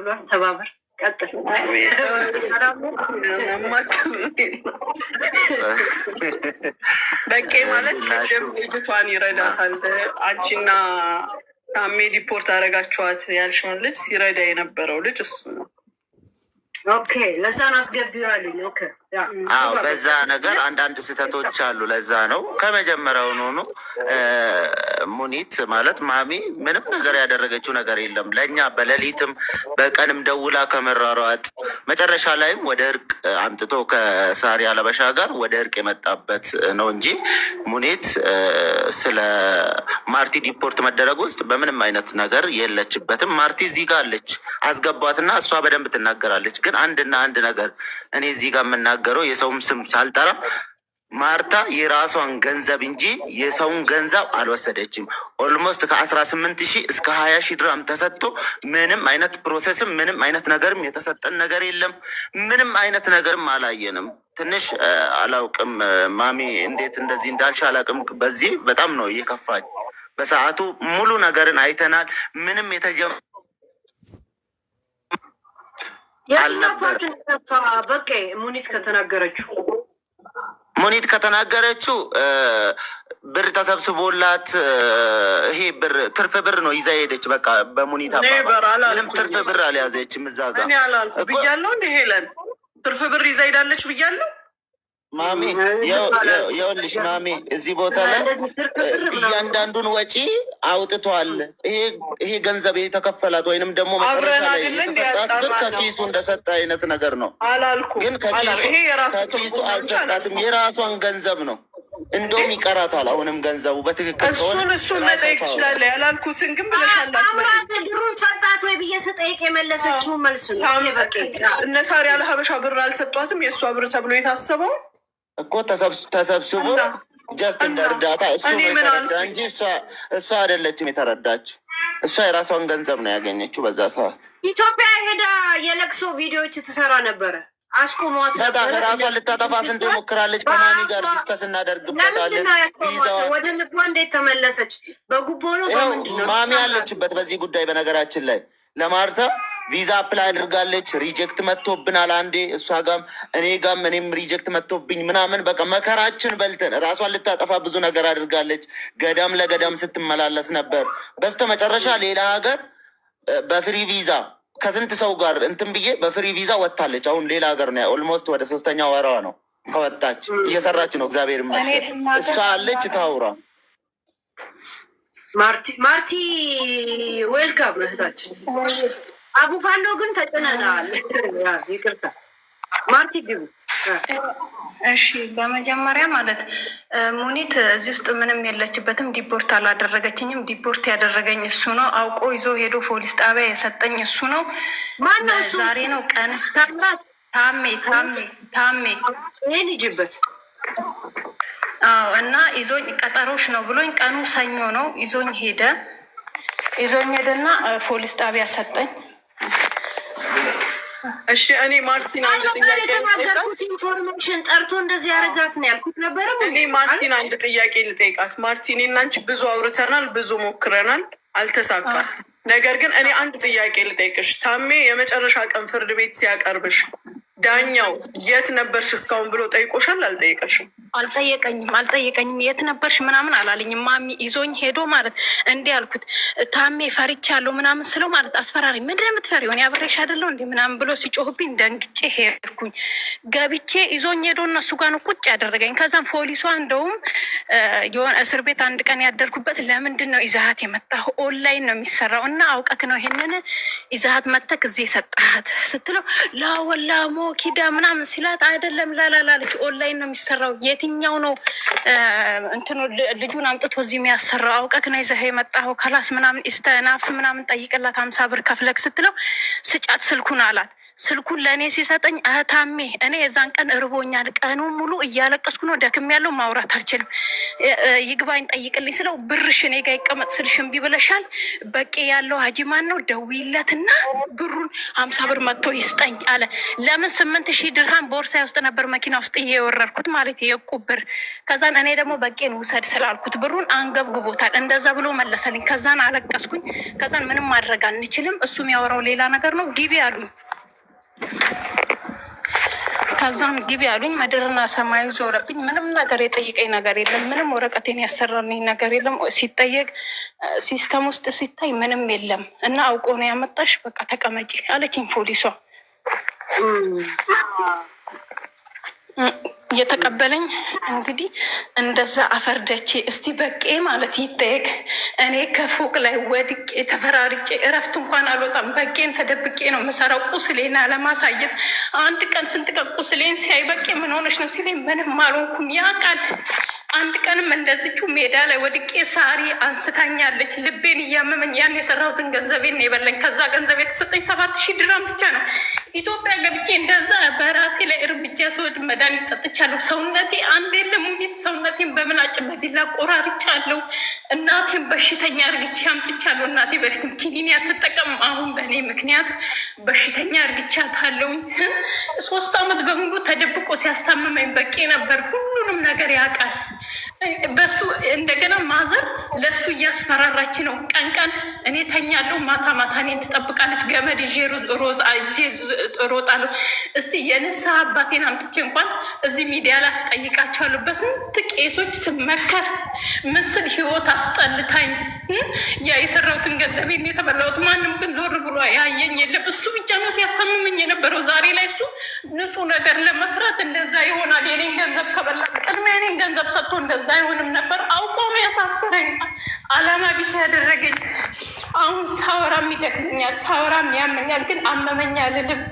ብሏል። ተባበር ቀጥል። በቄ ማለት ቅድም ልጅቷን ይረዳታል። አንቺና ታሜ ዲፖርት አደረጋችኋት ያልሽውን ልጅ ሲረዳ የነበረው ልጅ እሱ ነው። ኦኬ ለዛ ነው አስገቢዋለኝ። ኦኬ አዎ፣ በዛ ነገር አንዳንድ ስህተቶች አሉ። ለዛ ነው ከመጀመሪያው ሆኖ ሙኒት ማለት ማሚ ምንም ነገር ያደረገችው ነገር የለም። ለእኛ በሌሊትም በቀንም ደውላ ከመራሯጥ መጨረሻ ላይም ወደ እርቅ አምጥቶ ከሳሪ አለበሻ ጋር ወደ እርቅ የመጣበት ነው እንጂ ሙኒት ስለ ማርቲ ዲፖርት መደረግ ውስጥ በምንም አይነት ነገር የለችበትም። ማርቲ እዚህ ጋር አለች፣ አስገቧትና እሷ በደንብ ትናገራለች። ግን አንድና አንድ ነገር እኔ እዚህ ጋር የምናገረው የሰውም ስም ሳልጠራ ማርታ የራሷን ገንዘብ እንጂ የሰውን ገንዘብ አልወሰደችም። ኦልሞስት ከ18,000 እስከ 20,000 ድራም ተሰጥቶ ምንም አይነት ፕሮሴስም ምንም አይነት ነገርም የተሰጠን ነገር የለም። ምንም አይነት ነገርም አላየንም። ትንሽ አላውቅም ማሚ እንዴት እንደዚህ እንዳልሽ አላውቅም። በዚህ በጣም ነው እየከፋኝ። በሰዓቱ ሙሉ ነገርን አይተናል። ምንም በቃ ሙኒት ከተናገረችው ብር ተሰብስቦላት ይሄ ብር ትርፍ ብር ነው ይዛ ሄደች። በቃ በሙኒት ምንም ትርፍ ብር አልያዘችም። እዛ ጋር ብያለሁ እንደ ሄለን ትርፍ ብር ይዛ ሄዳለች ብያለሁ። ማሚ ይኸውልሽ ማሚ እዚህ ቦታ ላይ እያንዳንዱን ወጪ አውጥቷል። ይሄ ገንዘብ የተከፈላት ወይንም ደግሞ መጨረሻ ላይ የተሰጣት ብር ከኪሱ እንደሰጠ አይነት ነገር ነው አላልኩም። ግን ከኪሱ አልሰጣትም። የራሷን ገንዘብ ነው። እንደውም ይቀራታል አሁንም ገንዘቡ በትክክል እሱን መጠየቅ ትችላለህ። ያላልኩትን ግን ብለሻላት ብሩን ሰጣት ወይ ብዬ ስጠይቅ የመለሰችው መልስ ነው። እነ ሳሪ ያለ ሀበሻ ብር አልሰጧትም። የእሷ ብር ተብሎ የታሰበው እኮ ተሰብስቦ ጀስት እንደ እርዳታ እሱ የተረዳ እንጂ እሷ አይደለችም የተረዳችው። እሷ የራሷን ገንዘብ ነው ያገኘችው። በዛ ሰዓት ኢትዮጵያ ሄዳ የለቅሶ ቪዲዮዎች ትሰራ ነበረ። አስቆሟት። በጣም ራሷን ልታጠፋ ስንት ሞክራለች። ከማሚ ጋር ዲስከስ እናደርግበታለን። ወደ ልቧ እንዴት ተመለሰች? በጉቦ ነው ማሚ ያለችበት በዚህ ጉዳይ። በነገራችን ላይ ለማርታ ቪዛ አፕላይ አድርጋለች። ሪጀክት መጥቶብናል አንዴ፣ እሷ ጋም እኔ ጋም እኔም ሪጀክት መጥቶብኝ ምናምን በቃ መከራችን በልተን ራሷን ልታጠፋ ብዙ ነገር አድርጋለች። ገዳም ለገዳም ስትመላለስ ነበር። በስተ መጨረሻ ሌላ ሀገር በፍሪ ቪዛ ከስንት ሰው ጋር እንትን ብዬ በፍሪ ቪዛ ወጥታለች። አሁን ሌላ ሀገር ነው። ኦልሞስት ወደ 3ኛ ወሯ ነው ከወጣች። እየሰራች ነው፣ እግዚአብሔር ይመስገን። እሷ አለች ታውራ። ማርቲ ዌልካም እህታችን። አቡፋሎ ግን ተጭነናል። ይቅርታ ማርቲ ግቡ። እሺ በመጀመሪያ ማለት ሙኒት እዚህ ውስጥ ምንም የለችበትም። ዲፖርት አላደረገችኝም። ዲፖርት ያደረገኝ እሱ ነው። አውቆ ይዞ ሄዶ ፖሊስ ጣቢያ የሰጠኝ እሱ ነው። ማነው እሱ? ዛሬ ነው ቀን ታሜ ይህን ይጅበት እና ይዞኝ ቀጠሮሽ ነው ብሎኝ ቀኑ ሰኞ ነው ይዞኝ ሄደና ፖሊስ ጣቢያ ሰጠኝ። እሺ እኔ ማርቲን አንድ ጥያቄ ኢንፎርሜሽን ጠርቶ እንደዚህ ያደረጋት ነው ያልኩት ነበረ። እኔ ማርቲን አንድ ጥያቄ ልጠይቃት። ማርቲን እና አንቺ ብዙ አውርተናል፣ ብዙ ሞክረናል፣ አልተሳካም። ነገር ግን እኔ አንድ ጥያቄ ልጠይቅሽ። ታሜ የመጨረሻ ቀን ፍርድ ቤት ሲያቀርብሽ ዳኛው የት ነበርሽ እስካሁን ብሎ ጠይቆሻል? አልጠየቀሽም? አልጠየቀኝም። የት ነበርሽ ምናምን አላለኝም። ማሚ ይዞኝ ሄዶ ማለት እንዲህ አልኩት፣ ታሜ ፈርቻለሁ ምናምን ስለው ማለት አስፈራሪ። ምንድን ነው የምትፈሪው? እኔ አብሬሽ አይደለሁ እንዲህ ምናምን ብሎ ሲጮህብኝ ደንግጬ ሄድኩኝ። ገብቼ ይዞኝ ሄዶ እነሱ ጋር ነው ቁጭ ያደረገኝ። ከዛም ፖሊሷ እንደውም የሆነ እስር ቤት አንድ ቀን ያደርኩበት ለምንድን ነው ይዛሀት የመጣሁ? ኦንላይን ነው የሚሰራው እና አውቀክ ነው ይሄንን ይዛሀት መተክ እዚህ የሰጣት ስትለው ላወላ ኪዳ ምናምን ሲላት አይደለም ላላላለች ኦንላይን ነው የሚሰራው። የትኛው ነው እንትኑ ልጁን አምጥቶ እዚህ የሚያሰራው? አውቀክ ነው ይዘህ የመጣኸው ከላስ ምናምን ኢስተናፍ ምናምን ጠይቅላት 50 ብር ከፍለክ ስትለው ስጫት ስልኩን አላት። ስልኩን ለእኔ ሲሰጠኝ ታሜ እኔ የዛን ቀን እርቦኛል፣ ቀኑን ሙሉ እያለቀስኩ ነው፣ ደክም ያለው ማውራት አልችልም፣ ይግባኝ ጠይቅልኝ ስለው ብርሽ እኔ ጋ ይቀመጥ ስልሽ እምቢ ብለሻል፣ በቂ ያለው ሀጂማን ነው ደውይለትና ብሩን 50 ብር መጥቶ ይስጠኝ አለ። ለምን 8,000 ድርሃም ቦርሳ ውስጥ ነበር መኪና ውስጥ እየወረድኩት ማለት የዕቁብ ብር። ከዛን እኔ ደግሞ በቄን ውሰድ ስላልኩት ብሩን አንገብግቦታል። እንደዛ ብሎ መለሰልኝ። ከዛን አለቀስኩኝ። ከዛን ምንም ማድረግ አንችልም፣ እሱ የሚያወራው ሌላ ነገር ነው፣ ግቢ አሉኝ። ከዛም ግቢ አሉኝ። ምድርና ሰማዩ ዞረብኝ። ምንም ነገር የጠይቀኝ ነገር የለም። ምንም ወረቀቴን ያሰራልኝ ነገር የለም። ሲጠየቅ ሲስተም ውስጥ ሲታይ ምንም የለም። እና አውቆ ነው ያመጣሽ፣ በቃ ተቀመጪ አለችኝ ፖሊሷ። እየተቀበለኝ እንግዲህ እንደዛ አፈርደቼ እስቲ በቄ ማለት ይጠየቅ። እኔ ከፎቅ ላይ ወድቄ ተፈራርጬ እረፍት እንኳን አልወጣም። በቄን ተደብቄ ነው የምሰራው ቁስሌን አለማሳየት። አንድ ቀን ስንት ቀን ቁስሌን ሲያይ በቄ ምን ሆነች ነው ሲለኝ ምንም አልሆንኩም ያውቃል። አንድ ቀንም እንደዚቹ ሜዳ ላይ ወድቄ ሳሪ አንስታኛለች። ልቤን እያመመኝ ያን የሰራሁትን ገንዘቤን የበላኝ። ከዛ ገንዘብ የተሰጠኝ 7,000 ድርሃም ብቻ ነው። ኢትዮጵያ ገብቼ እንደዛ በራሴ ላይ እርምጃ ስወድ መድኃኒት ጠጥቻለሁ። ሰውነቴ አንድ የለም ሙኒት ሰውነቴን በምላጭ በቢላ ቆራርጫለሁ። እናቴን በሽተኛ እርግቼ አምጥቻለሁ። እናቴ በፊትም ኪኒን አትጠቀም፣ አሁን በእኔ ምክንያት በሽተኛ እርግቻታለሁኝ። 3 ዓመት በሙሉ ተደብቆ ሲያስታምመኝ በቄ ነበር። ሁሉንም ነገር ያውቃል። በሱ እንደገና ማዘር ለሱ እያስፈራራች ነው። ቀን ቀን እኔ ተኛለሁ፣ ማታ ማታ እኔን ትጠብቃለች። ገመድ ይዤ እሮጣለሁ። እስቲ የንስሐ አባቴን አምጥቼ እንኳን እዚህ ሚዲያ ላይ አስጠይቃቸዋለሁ። በስንት ቄሶች ስመከር ምስል ህይወት አስጠልታኝ ያ የሰራሁትን ገንዘቤን የተበላሁት። ማንም ግን ዞር ብሎ ያየኝ የለም። እሱ ብቻ ነው ሲያስታምመኝ የነበረው። ዛሬ ላይ እሱ ንጹህ ነገር ለመስራት እንደዛ ይሆናል። የኔን ገንዘብ ከበላ ቅድሚያ የኔን ገንዘብ ሰጥቶ እንደዛ አይሆንም ነበር። አውቆ ነው ያሳስረኝ፣ አላማ ቢስ ያደረገኝ። አሁን ሳወራም ይደክመኛል፣ ሳወራም ያመኛል። ግን አመመኝ አልልም፣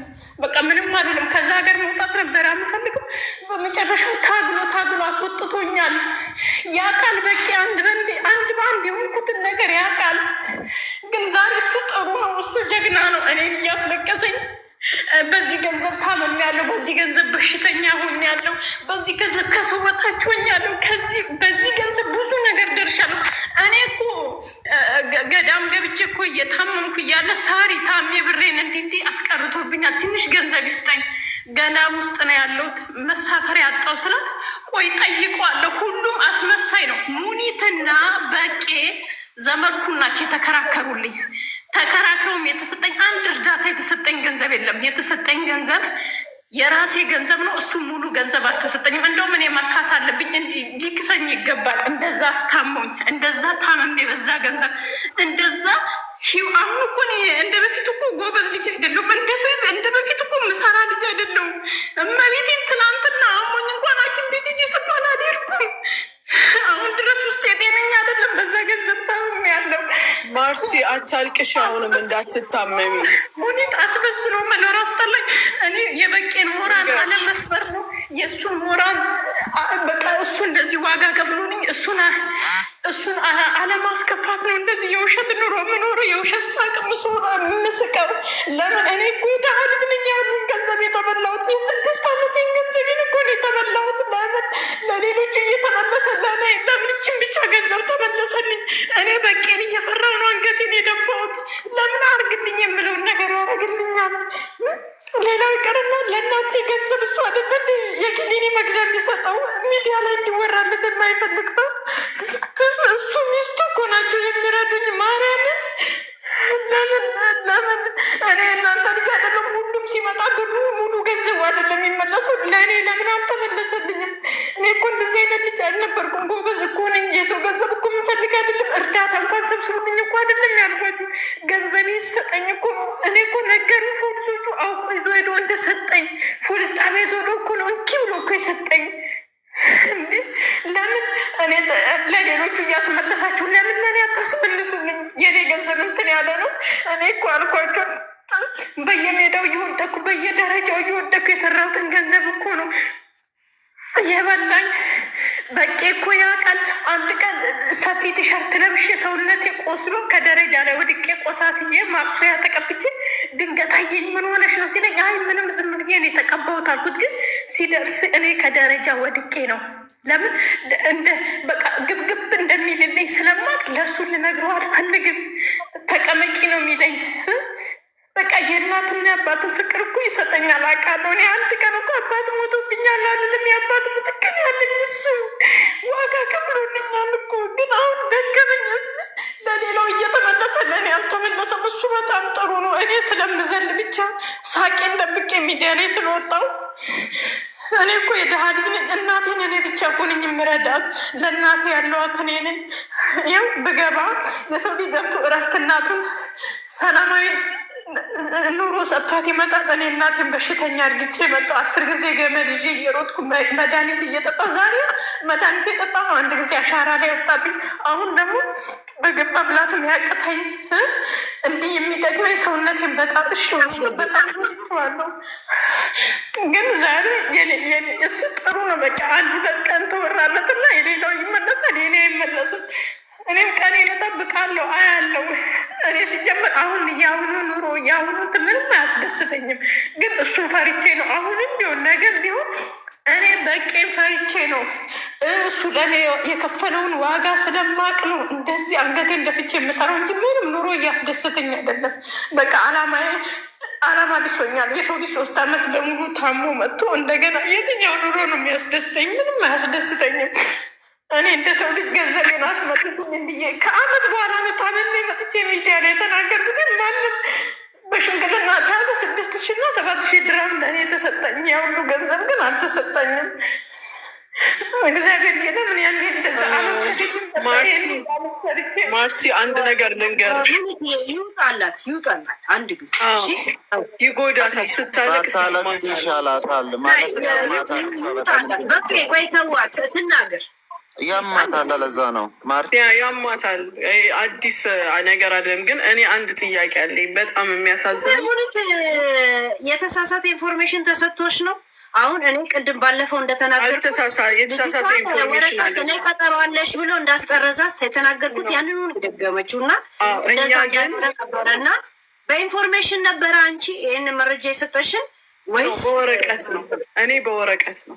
በቃ ምንም አይደለም። ከዛ ሀገር መውጣት ነበር የምፈልገው። በመጨረሻው ታግሎ አስወጥቶኛል። ያውቃል በቂ አንድ በአንድ የሆንኩትን ነገር ያውቃል። ግን ዛሬ እሱ ጥሩ ነው፣ እሱ ጀግና ነው። እኔን እያስለቀሰኝ በዚህ ገንዘብ ታመሚያለሁ፣ በዚህ ገንዘብ በሽተኛ ሆኛለሁ፣ በዚህ ገንዘብ ከሰው በታች ሆኛለሁ፣ በዚህ ገንዘብ ብዙ ነገር ደርሻለሁ። እኔ እኮ ገዳም ገብቼ እኮ እየታመምኩ እያለ ሳሪ ታሜ ብሬን እንዲህ አስቀርቶብኛል፣ ትንሽ ገንዘብ ይስጠኝ፣ ገዳም ውስጥ ነው ያለሁት፣ መሳፈሪያ ያጣው ስላት፣ ቆይ ጠይቀዋለሁ። ሁሉም አስመሳይ ነው። ሙኒትና በቄ ዘመድኩን ናቸው የተከራከሩልኝ። ተከራክረውም የተሰጠኝ አንድ እርዳታ የተሰጠኝ ገንዘብ የለም። የተሰጠኝ ገንዘብ የራሴ ገንዘብ ነው። እሱ ሙሉ ገንዘብ አልተሰጠኝም። እንደውም እኔ መካስ አለብኝ፣ ሊክሰኝ ይገባል። እንደዛ አስታመኝ፣ እንደዛ ታመሜ በዛ ገንዘብ እንደዛ አሁን እኮ እንደ በፊት እኮ ጎበዝ ልጅ አይደለሁም። እንደ በፊት እኮ ምሰራ ልጅ አይደለሁም። እመቤቴን ትናንትና አሞኝ እንኳን ሐኪም ቤት ሂጂ ስባል አልሄድኩም። አሁን ድረስ ውስጥ የጤነኛ አይደለም። በዛ ገንዘብ ታምሜ ያለው ማርቲ አታልቅሽ። አሁንም እንዳትታመሚ ሙኒት አስመስሎ መኖር አስጠላኝ። እኔ የበቄን ሞራል አለመስበር ነው የእሱን ሞራል በቃ እሱ እንደዚህ ዋጋ ከፍሎልኝ እሱን አለማስከፋት ነው። እንደዚህ የውሸት ኑሮ የምኖረው የውሸት ሳቅ ምስቀው። ለምን እኔ እኮ ደሃ ልጅ ነኝ። ያሉን ገንዘብ የተበላሁት የ6 ዓመቴን ገንዘቤን እኮ ነው የተበላሁት። ለምን ለሌሎቹ እየተመለሰ ለምንችን ብቻ ገንዘብ ተመለሰልኝ። እኔ በቄን እየፈራሁ ነው አንገቴን የደፋሁት። ለምን አርግልኝ የምለውን ነገር ያደርግልኛል። ሌላው ይቀርና ለእናንተ ገንዘብ እሱ አይደለ የክሊኒ መግዣ የሚሰጠው ሚዲያ ላይ እንዲወራለት የማይፈልግ ሰው እሱ ሚስቱ እኮ ናቸው የሚረዱኝ። ማርያምን ለምን እኔ እናንተ ልጅ አይደለም። ሁሉም ሲመጣ ብሩ ሙሉ ገንዘቡ አይደለም የሚመለሰው። ለእኔ ለምን አልተመለሰልኝም? እኔ እኮ እንደዚህ አይነት ልጅ አልነበርኩም። ጎበዝ እኮ ነኝ። የሰው ገንዘብ እኮ የምፈልግ አይደለም። እርዳታ እንኳን ሰብስቡልኝ እኮ አይደለም ያልኳችሁ። ገንዘቤ ይሰጠኝ እኮ ነው። እኔ እኮ ነገሩ ፖሊሶቹ አውቆ ይዞ ሄዶ እንደሰጠኝ ፖሊስ ጣቢያ ይዞ ሄዶ እኮ ነው እንኪ ብሎ እኮ የሰጠኝ። ለምን እኔ ለሌሎቹ እያስመለሳችሁ ለምን ለእኔ አታስመልሱልኝ? የኔ ገንዘብ እንትን ያለ ነው። እኔ እኮ አልኳቸው በየሜዳው እየወደኩ በየደረጃው እየወደኩ የሰራሁትን ገንዘብ እኮ ነው የበላኝ። በቄ እኮ ያውቃል። አንድ ቀን ሰፊ ቲሸርት ለብሼ ሰውነቴ ቆስሎ ከደረጃ ላይ ወድቄ ቆሳስዬ ማቅሰያ ተቀብቼ ድንገት አየኝ። ምን ሆነሽ ነው ሲለኝ አይ ምንም ዝም ብዬ ነው የተቀባሁት አልኩት። ግን ሲደርስ እኔ ከደረጃ ወድቄ ነው። ለምን በቃ ግብግብ እንደሚልልኝ ስለማቅ ለእሱ ልነግረው አልፈልግም። ተቀመጪ ነው የሚለኝ። በቃ የእናትና የአባትን ፍቅር እኮ ይሰጠኛል አውቃለሁ። እኔ አንድ ቀን እኮ አባት ሞቶብኛል አልልም። የአባት ምትክል ያለኝ እሱ ዋጋ ከፍሎልኛል እኮ። ግን አሁን ደገመኝ። ለሌላው እየተመለሰ ለእኔ አልተመለሰም። እሱ በጣም ጥሩ ነው። እኔ ስለምዘል ብቻ ሳቄን ደብቄ ሚዲያ ላይ ስለወጣው እኔ እኮ የድሃ ልጅ ነኝ። እናቴን እኔ ብቻ እኮ ነኝ የምረዳት። ለእናቴ ያለዋት እኔ ነኝ። ይኸው ብገባ የሰው ልጅ ገብቶ እረፍት እናቱን ሰላማዊ ኑሮ ሰጥቷት ይመጣል። እኔ እናቴን በሽተኛ አድርግቼ መጣሁ። 10 ጊዜ ገመድ ይዤ እየሮጥኩ መድኃኒት እየጠጣሁ ዛሬ መድኃኒት የጠጣሁ ነው። 1 ጊዜ አሻራ ላይ ወጣብኝ። አሁን ደግሞ ምግብ መብላት የሚያቅተኝ እንዲህ የሚጠቅመኝ ሰውነቴን በጣጥሽ በጣዋለሁ። ግን ዛሬ እሱ ጥሩ ነው። በቃ 1-2 ቀን ተወራለትና የሌላው ይመለሳል፣ የኔ አይመለስም። እኔም ቀኔን እጠብቃለሁ፣ አያለው። እኔ ሲጀምር አሁን የአሁኑ ኑሮ የአሁኑ ምንም አያስደስተኝም። ግን እሱ ፈርቼ ነው። አሁንም ቢሆን ነገር ቢሆን እኔ በቄም ፈርቼ ነው። እሱ ለእኔ የከፈለውን ዋጋ ስለማቅ ነው እንደዚህ አንገቴን ደፍቼ የምሰራው እንጂ ምንም ኑሮ እያስደስተኝ አይደለም። በቃ አላማ ብሶኛል። የሰው ልጅ 3 ዓመት በሙሉ ታሞ መጥቶ እንደገና የትኛው ኑሮ ነው የሚያስደስተኝ? ምንም አያስደስተኝም። እኔ እንደ ሰው ልጅ ገንዘቤን አስመልሱኝ ብዬ ከአመት በኋላ ነው ታመሜ መጥቼ ሚዲያ ላይ የተናገርኩት። ማንም በሽምግልና ካለ 6,000 እና 7,000 ድራም ለእኔ የተሰጠኝ፣ ያ ሁሉ ገንዘብ ግን አልተሰጠኝም። እግዚአብሔር ለምን ያኔ እንደዛ ማርቲ አንድ ነገር ልንገርሽ፣ ይውጣላት አንድ ጊዜ ይጎዳታል። ስታለቅስ ይሻላታል ማለት በቃ ቆይ ተዋት ትናገር። ያማታል፣ ለዛ ነው ማርቲ ያማታል። አዲስ ነገር አይደለም። ግን እኔ አንድ ጥያቄ አለኝ በጣም የሚያሳዝን። የተሳሳተ ኢንፎርሜሽን ተሰጥቶሽ ነው? አሁን እኔ ቅድም ባለፈው እንደተናገርኩት የተሳሳተ ኢንፎርሜሽን አለ። እኔ ቀጠሯለሽ ብሎ እንዳስጠረዛት የተናገርኩት ያንን የደገመችው እና እኛ ግን እና በኢንፎርሜሽን ነበረ አንቺ ይህን መረጃ የሰጠሽን ወይስ በወረቀት ነው? እኔ በወረቀት ነው።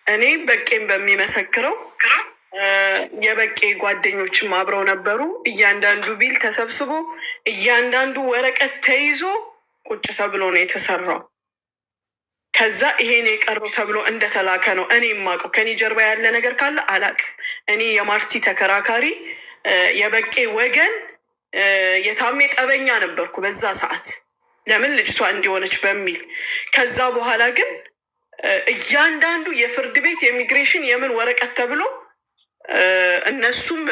እኔ በቄም በሚመሰክረው የበቄ ጓደኞችም አብረው ነበሩ። እያንዳንዱ ቢል ተሰብስቦ እያንዳንዱ ወረቀት ተይዞ ቁጭ ተብሎ ነው የተሰራው። ከዛ ይሄን የቀረው ተብሎ እንደተላከ ነው እኔ የማውቀው። ከኔ ጀርባ ያለ ነገር ካለ አላውቅም። እኔ የማርቲ ተከራካሪ የበቄ ወገን የታሜ ጠበኛ ነበርኩ በዛ ሰዓት፣ ለምን ልጅቷ እንዲሆነች በሚል። ከዛ በኋላ ግን እያንዳንዱ የፍርድ ቤት የኢሚግሬሽን የምን ወረቀት ተብሎ እነሱም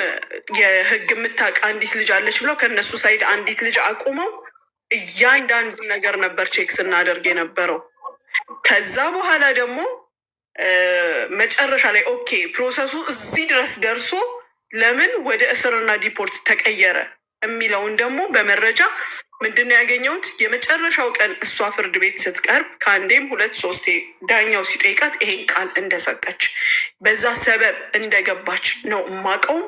የህግ የምታውቅ አንዲት ልጅ አለች ብለው ከእነሱ ሳይድ አንዲት ልጅ አቁመው እያንዳንዱ ነገር ነበር ቼክ ስናደርግ የነበረው። ከዛ በኋላ ደግሞ መጨረሻ ላይ ኦኬ ፕሮሰሱ እዚህ ድረስ ደርሶ ለምን ወደ እስርና ዲፖርት ተቀየረ የሚለውን ደግሞ በመረጃ ምንድነው ያገኘሁት? የመጨረሻው ቀን እሷ ፍርድ ቤት ስትቀርብ ከአንዴም 2-3 ዳኛው ሲጠይቃት ይሄን ቃል እንደሰጠች በዛ ሰበብ እንደገባች ነው የማውቀው።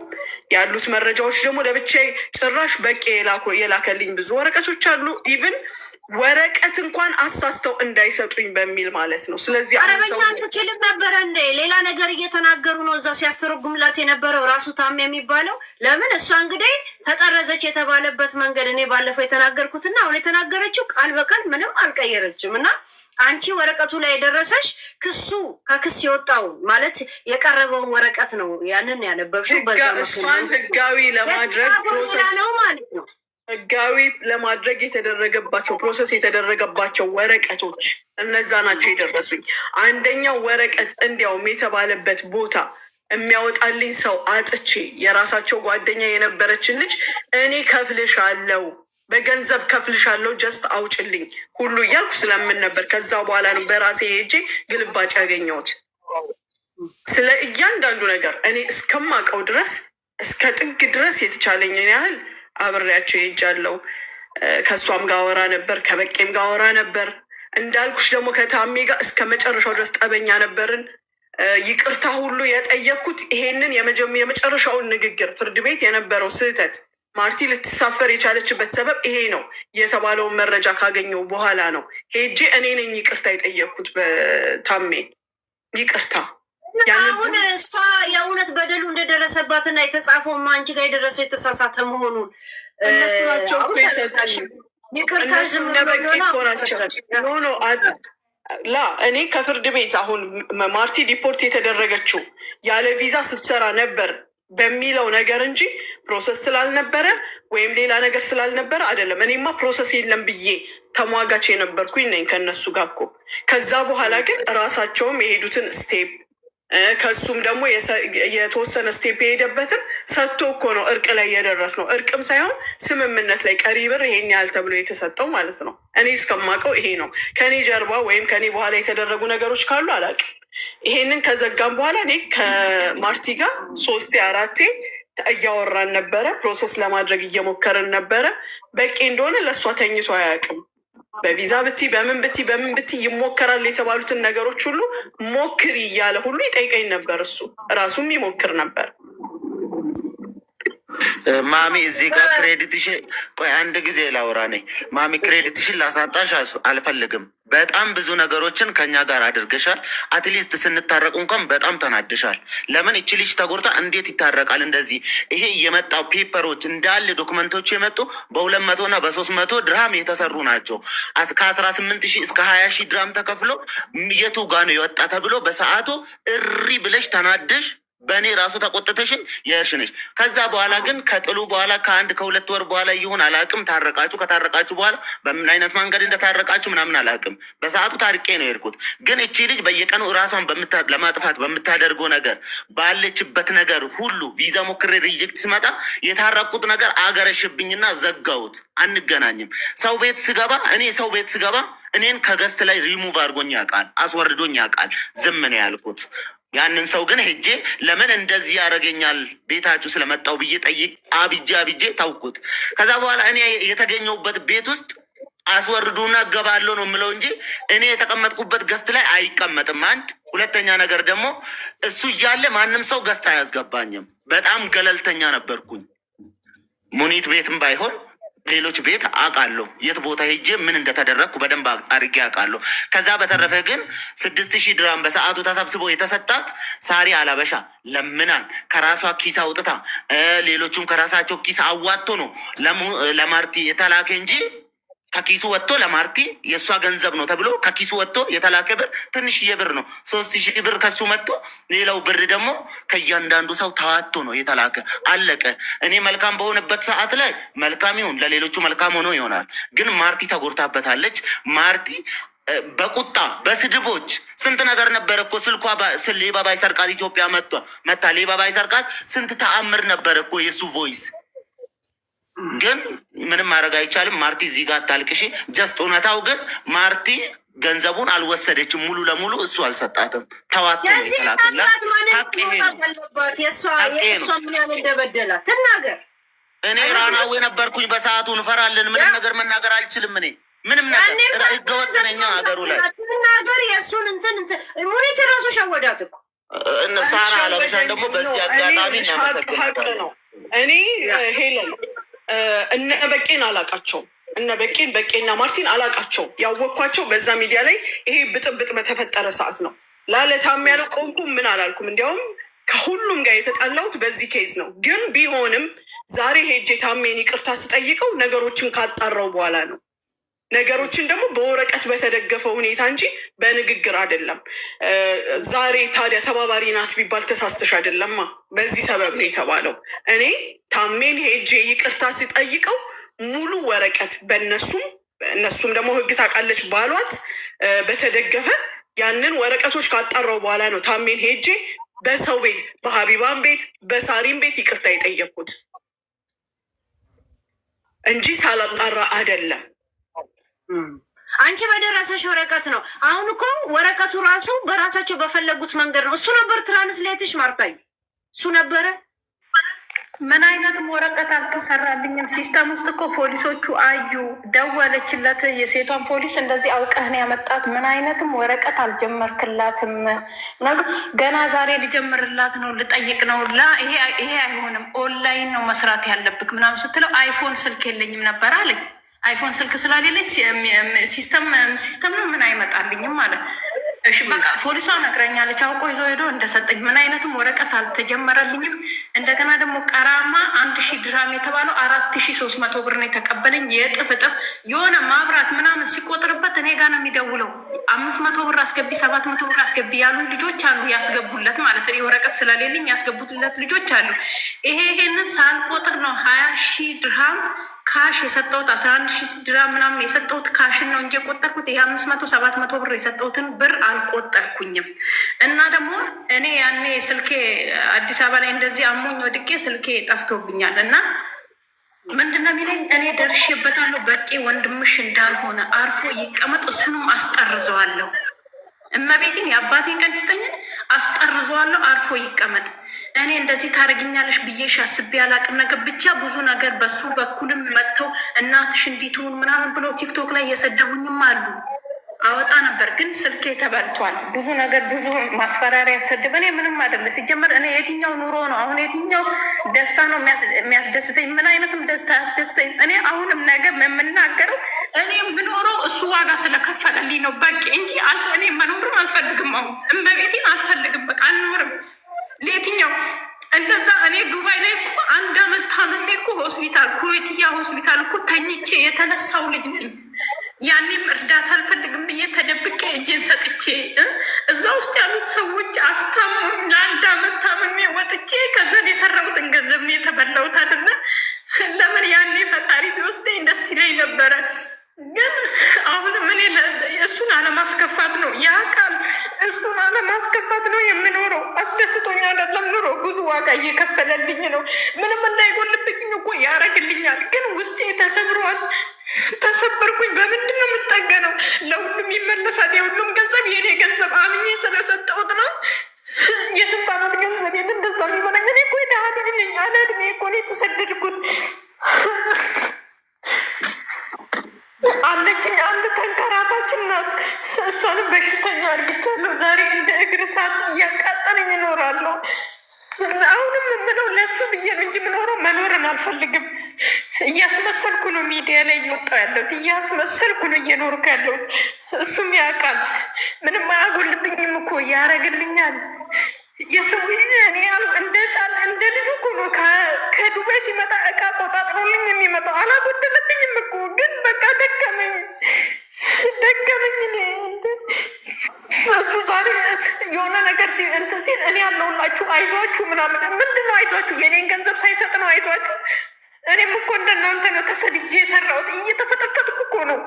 ያሉት መረጃዎች ደግሞ ለብቻዬ ጭራሽ በቄ የላከልኝ ብዙ ወረቀቶች አሉ። ኢቭን ወረቀት እንኳን አሳስተው እንዳይሰጡኝ በሚል ማለት ነው። ስለዚህ አረበኛ ትችልም ነበረ እንዴ? ሌላ ነገር እየተናገሩ ነው እዛ ሲያስተረጉምላት የነበረው ራሱ ታሜ የሚባለው። ለምን እሷ እንግዲህ ተጠረዘች የተባለበት መንገድ እኔ ባለፈው የተናገርኩትና አሁን የተናገረችው ቃል በቃል ምንም አልቀየረችም። እና አንቺ ወረቀቱ ላይ የደረሰሽ ከክስ የወጣው ማለት የቀረበውን ወረቀት ነው ያንን ያነበብሽው። በዛ እሷን ህጋዊ ለማድረግ ፕሮሰስ ነው ማለት ነው። ህጋዊ ለማድረግ የተደረገባቸው ፕሮሰስ የተደረገባቸው ወረቀቶች እነዛ ናቸው የደረሱኝ። አንደኛው ወረቀት እንዲያውም የተባለበት ቦታ የሚያወጣልኝ ሰው አጥቼ የራሳቸው ጓደኛ የነበረችን ልጅ እኔ ከፍልሻለሁ፣ በገንዘብ ከፍልሻለሁ፣ ጀስት አውጭልኝ ሁሉ እያልኩ ስለምን ነበር። ከዛ በኋላ ነው በራሴ ሄጄ ግልባጭ ያገኘሁት። ስለ እያንዳንዱ ነገር እኔ እስከማውቀው ድረስ እስከ ጥግ ድረስ የተቻለኝን ያህል አብሬያቸው ሄጃለሁ። ከእሷም ጋር አወራ ነበር፣ ከበቄም ጋር አወራ ነበር። እንዳልኩሽ ደግሞ ከታሜ ጋር እስከ መጨረሻው ድረስ ጠበኛ ነበርን። ይቅርታ ሁሉ የጠየቅኩት ይሄንን የመጨረሻውን ንግግር ፍርድ ቤት የነበረው ስህተት ማርቲ ልትሳፈር የቻለችበት ሰበብ ይሄ ነው የተባለውን መረጃ ካገኘው በኋላ ነው ሄጄ እኔ ነኝ ይቅርታ የጠየቅኩት በታሜ ይቅርታ። አሁን እሷ የእውነት በደሉ እንደደረሰባትና የተጻፈው አንቺ ጋር የደረሰው የተሳሳተ መሆኑን እነሱ ናቸው እኮ የሰጡኝ። እነሱ እነ በቂ እኮ ናቸው። ኖ ላ እኔ ከፍርድ ቤት አሁን ማርቲ ዲፖርት የተደረገችው ያለ ቪዛ ስትሰራ ነበር በሚለው ነገር እንጂ ፕሮሰስ ስላልነበረ ወይም ሌላ ነገር ስላልነበረ አይደለም። እኔማ ፕሮሰስ የለም ብዬ ተሟጋች የነበርኩኝ ነኝ ከነሱ ጋር እኮ። ከዛ በኋላ ግን እራሳቸውም የሄዱትን ስቴፕ ከሱም ደግሞ የተወሰነ ስቴፕ የሄደበትን ሰጥቶ እኮ ነው እርቅ ላይ የደረስ ነው። እርቅም ሳይሆን ስምምነት ላይ ቀሪ ብር ይሄን ያህል ተብሎ የተሰጠው ማለት ነው። እኔ እስከማውቀው ይሄ ነው። ከኔ ጀርባ ወይም ከኔ በኋላ የተደረጉ ነገሮች ካሉ አላውቅም። ይሄንን ከዘጋም በኋላ እኔ ከማርቲ ጋር 3 4 እያወራን ነበረ። ፕሮሰስ ለማድረግ እየሞከርን ነበረ። በቂ እንደሆነ ለእሷ ተኝቶ አያውቅም። በቪዛ ብቲ በምን ብቲ ይሞከራል የተባሉትን ነገሮች ሁሉ ሞክሪ እያለ ሁሉ ይጠይቀኝ ነበር። እሱ ራሱም ይሞክር ነበር። ማሚ እዚህ ጋር ክሬዲትሽ፣ ቆይ አንድ ጊዜ ላውራ ነኝ። ማሚ ክሬዲትሽን ላሳጣሽ አልፈልግም። በጣም ብዙ ነገሮችን ከኛ ጋር አድርገሻል። አትሊስት ስንታረቁ እንኳን በጣም ተናድሻል። ለምን እቺ ልጅ ተጎርታ እንዴት ይታረቃል? እንደዚህ ይሄ የመጣው ፔፐሮች እንዳለ ዶክመንቶቹ የመጡ በ200 እና በ300 ድርሃም የተሰሩ ናቸው። ከ18,000 እስከ 20,000 ድርሃም ተከፍሎ የቱ ጋ ነው የወጣ ተብሎ በሰዓቱ እሪ ብለሽ ተናደሽ በእኔ ራሱ ተቆጥተሽን የእርሽ ነሽ። ከዛ በኋላ ግን ከጥሉ በኋላ ከ1-2 ወር በኋላ ይሁን አላቅም ታረቃችሁ። ከታረቃችሁ በኋላ በምን አይነት መንገድ እንደታረቃችሁ ምናምን አላቅም። በሰዓቱ ታርቄ ነው የሄድኩት። ግን እቺ ልጅ በየቀኑ ራሷን ለማጥፋት በምታደርገው ነገር ባለችበት ነገር ሁሉ ቪዛ ሞክሬ ሪጀክት ሲመጣ የታረቁት ነገር አገረሽብኝና ዘጋውት። አንገናኝም። ሰው ቤት ስገባ እኔን ከገስት ላይ ሪሙቭ አድርጎኝ ያውቃል፣ አስወርዶኝ ያውቃል። ዝም ነው ያልኩት። ያንን ሰው ግን ሄጄ ለምን እንደዚህ ያደርገኛል ቤታችሁ ስለመጣው ብዬ ጠይቅ አብጄ ታውቁት። ከዛ በኋላ እኔ የተገኘሁበት ቤት ውስጥ አስወርዱና እገባለሁ ነው የምለው እንጂ እኔ የተቀመጥኩበት ገስት ላይ አይቀመጥም። አንድ ሁለተኛ ነገር ደግሞ እሱ እያለ ማንም ሰው ገስት አያስገባኝም። በጣም ገለልተኛ ነበርኩኝ። ሙኒት ቤትም ባይሆን ሌሎች ቤት አውቃለሁ። የት ቦታ ሄጄ ምን እንደተደረግኩ በደንብ አድርጌ አውቃለሁ። ከዛ በተረፈ ግን 6,000 ድርሃም በሰዓቱ ተሰብስቦ የተሰጣት ሳሪ አላበሻ ለምናን ከራሷ ኪስ አውጥታ ሌሎቹም ከራሳቸው ኪስ አዋጥቶ ነው ለማርቲ የተላከ እንጂ ከኪሱ ወጥቶ ለማርቲ የእሷ ገንዘብ ነው ተብሎ ከኪሱ ወጥቶ የተላከ ብር ትንሽዬ ብር ነው። 3,000 ብር ከሱ መጥቶ ሌላው ብር ደግሞ ከእያንዳንዱ ሰው ተዋቶ ነው የተላከ። አለቀ። እኔ መልካም በሆነበት ሰዓት ላይ መልካም ይሁን፣ ለሌሎቹ መልካም ሆኖ ይሆናል። ግን ማርቲ ተጎድታበታለች። ማርቲ በቁጣ በስድቦች ስንት ነገር ነበረ እኮ። ስልኳ ሌባ ባይሰርቃት ኢትዮጵያ መታ ሌባ ባይሰርቃት ስንት ተአምር ነበረ እኮ የእሱ ቮይስ። ግን ምንም ማድረግ አይቻልም። ማርቲ እዚህ ጋር አታልቅሽ። ጀስት እውነታው ግን ማርቲ ገንዘቡን አልወሰደችም። ሙሉ ለሙሉ እሱ አልሰጣትም። ተዋት ነው የተላከላት። እኔ ራናዌ ነበርኩኝ በሰዓቱ። እንፈራለን። ምንም ነገር መናገር አልችልም። እኔ ምንም ነገር ህገወጥ ነኝ ሀገሩ ላይ ትናገር። የእሱን እንትን ሙኒት ራሱ ሸወዳት እኮ። ሳራ አለብሻን ደግሞ በዚህ አጋጣሚ ሀቅ ነው። እኔ ሄለን እነ በቄን አላቃቸውም። እነ በቄና ማርቲን አላቃቸውም። ያወቅኳቸው በዛ ሚዲያ ላይ ይሄ ብጥብጥ በተፈጠረ ሰዓት ነው። ላለታም ያለው ቆምኩም ምን አላልኩም። እንዲያውም ከሁሉም ጋር የተጣላሁት በዚህ ኬዝ ነው። ግን ቢሆንም ዛሬ ሄጄ ታሜን ይቅርታ ስጠይቀው ነገሮችን ካጣራው በኋላ ነው። ነገሮችን ደግሞ በወረቀት በተደገፈ ሁኔታ እንጂ በንግግር አይደለም። ዛሬ ታዲያ ተባባሪ ናት ቢባል ተሳስተሽ አይደለማ። በዚህ ሰበብ ነው የተባለው። እኔ ታሜን ሄጄ ይቅርታ ሲጠይቀው ሙሉ ወረቀት እነሱም ደግሞ ህግ ታውቃለች ባሏት በተደገፈ ያንን ወረቀቶች ካጣራው በኋላ ነው ታሜን ሄጄ በሰው ቤት በሀቢባን ቤት በሳሪን ቤት ይቅርታ የጠየኩት እንጂ ሳላጣራ አይደለም። አንቺ በደረሰሽ ወረቀት ነው። አሁን እኮ ወረቀቱ ራሱ በራሳቸው በፈለጉት መንገድ ነው። እሱ ነበር ትራንስሌትሽ ማርታኝ፣ እሱ ነበረ። ምን አይነትም ወረቀት አልተሰራልኝም። ሲስተም ውስጥ እኮ ፖሊሶቹ አዩ፣ ደወለችለት። የሴቷን ፖሊስ እንደዚህ አውቀህን ያመጣት ምን አይነትም ወረቀት አልጀመርክላትም። ገና ዛሬ ልጀምርላት ነው ልጠይቅ ነው። ይሄ አይሆንም፣ ኦንላይን ነው መስራት ያለብክ ምናምን ስትለው አይፎን ስልክ የለኝም ነበር አለኝ። አይፎን ስልክ ስላሌለኝ ሲስተም ነው ምን አይመጣልኝም ማለት እሺ በቃ ፖሊሷ ነግረኛለች። አውቆ ይዞ ሄዶ እንደሰጠኝ ምን አይነትም ወረቀት አልተጀመረልኝም። እንደገና ደግሞ ቀራማ 1000 ድራም የተባለው 4300 ብር ነው የተቀበለኝ። የእጥፍ እጥፍ የሆነ ማብራት ምናምን ሲቆጥርበት እኔ ጋር ነው የሚደውለው። 500 ብር አስገቢ 700 ብር አስገቢ ያሉ ልጆች አሉ፣ ያስገቡለት ማለት ነው። ወረቀት ስለሌለኝ ያስገቡለት ልጆች አሉ። ይሄንን ሳልቆጥር ነው 20,000 ድርሃም ካሽ የሰጠሁት 11,000 ድራም ምናምን የሰጠሁት ካሽን ነው እንጂ የቆጠርኩት ይሄ 500 700 ብር የሰጠሁትን ብር አልቆጠርኩኝም። እና ደግሞ እኔ ያኔ ስልኬ አዲስ አበባ ላይ እንደዚህ አሞኝ ወድቄ ስልኬ ጠፍቶብኛል። እና ምንድነው የሚለኝ እኔ ደርሼበታለሁ፣ በቂ ወንድምሽ እንዳልሆነ አርፎ ይቀመጥ፣ እሱንም አስጠርዘዋለሁ። እመቤቴን የአባቴን ቀን ይስጠኝን አስጠርዘዋለሁ፣ አርፎ ይቀመጥ። እኔ እንደዚህ ታደርጊኛለሽ ብዬሽ አስቤ አላቅም። ነገር ብቻ ብዙ ነገር በሱ በኩልም መጥተው እናትሽ እንዲትሁን ምናምን ብሎ ቲክቶክ ላይ እየሰደቡኝም አሉ። አወጣ ነበር ግን ስልኬ ተበልቷል። ብዙ ነገር ብዙ ማስፈራሪያ ያሰድብ። እኔ ምንም አይደለ ሲጀመር። እኔ የትኛው ኑሮ ነው አሁን የትኛው ደስታ ነው የሚያስደስተኝ? ምን አይነትም ደስታ ያስደስተኝ? እኔ አሁንም ነገር የምናገረው እኔ የምኖረው እሱ ዋጋ ስለከፈለልኝ ነው በቂ እንጂ እኔ መኖርም አልፈልግም። አሁን እመቤቴን አልፈልግም። በቃ አልኖርም። ለየትኛው እንደዛ እኔ ዱባይ ላይ እኮ 1 አመት ታምሜ እኮ ሆስፒታል ኩዌትያ ሆስፒታል እኮ ተኝቼ የተነሳው ልጅ ነኝ። ያኔም እርዳታ አልፈልግም ብዬ ተደብቄ እጄን ሰጥቼ እዛ ውስጥ ያሉት ሰዎች አስታሙኝ። ለ1 አመት ታምሜ ወጥቼ ከዛን የሰራሁትን ገንዘብ ነው የተበላሁት አይደለ? ለምን ያኔ ፈጣሪ ቢወስደኝ ደስ ይለኝ ነበረ። ግን አሁንም እኔ እሱን አለማስከፋት ነው ያ ቃል፣ እሱን አለማስከፋት ነው የምኖረው። አስደስቶኝ አይደለም ኑሮ፣ ብዙ ዋጋ እየከፈለልኝ ነው። ምንም እንዳይጎልብኝ እኮ ያደርግልኛል። ግን ውስጤ ተሰብሯል። ተሰበርኩኝ። በምንድን ነው የምጠገነው? ለሁሉም ይመለሳል። የሁሉም ገንዘብ የኔ ገንዘብ አምኜ ስለሰጠሁት ነው። የስንት አመት ገንዘብ የለ እንደዛ የሚበላኝ። እኔ እኮ የድሃ ልጅ ነኝ። አለ እድሜ እኮ ነው የተሰደድኩት። አለችኝ አንድ ተንከራታች ናት። እሷንም በሽተኛ አድርግቻለሁ። ዛሬ እንደ እግር እሳት እያቃጠለኝ እኖራለሁ። አሁንም የምለው ለሱ ብዬ ነው እንጂ የምኖረው መኖርን አልፈልግም። እያስመሰልኩ ነው ሚዲያ ላይ እየወጣሁ ያለሁት፣ እያስመሰልኩ ነው እየኖርኩ ያለሁት። እሱም ያውቃል። ምንም አያጎልብኝም እኮ ያደርግልኛል። የሰው እኔ እንደ ልጁ እኮ ነው ከዱባይ ሲመጣ እቃ ቆጣጥሮልኝ የሚመጣው። አላጎደለብኝም እኮ ግን በቃ ደከመኝ። እኔ እሱ ዛሬ የሆነ ነገር እንትን ሲል እኔ ያለሁላችሁ አይዟችሁ ምናምን። ምንድን ነው አይዟችሁ? የኔን ገንዘብ ሳይሰጥ ነው አይዟችሁ? እኔም እኮ እንደናንተ ነው ተሰድጄ የሰራሁት። እየተፈጠፈጥኩ እኮ ነው።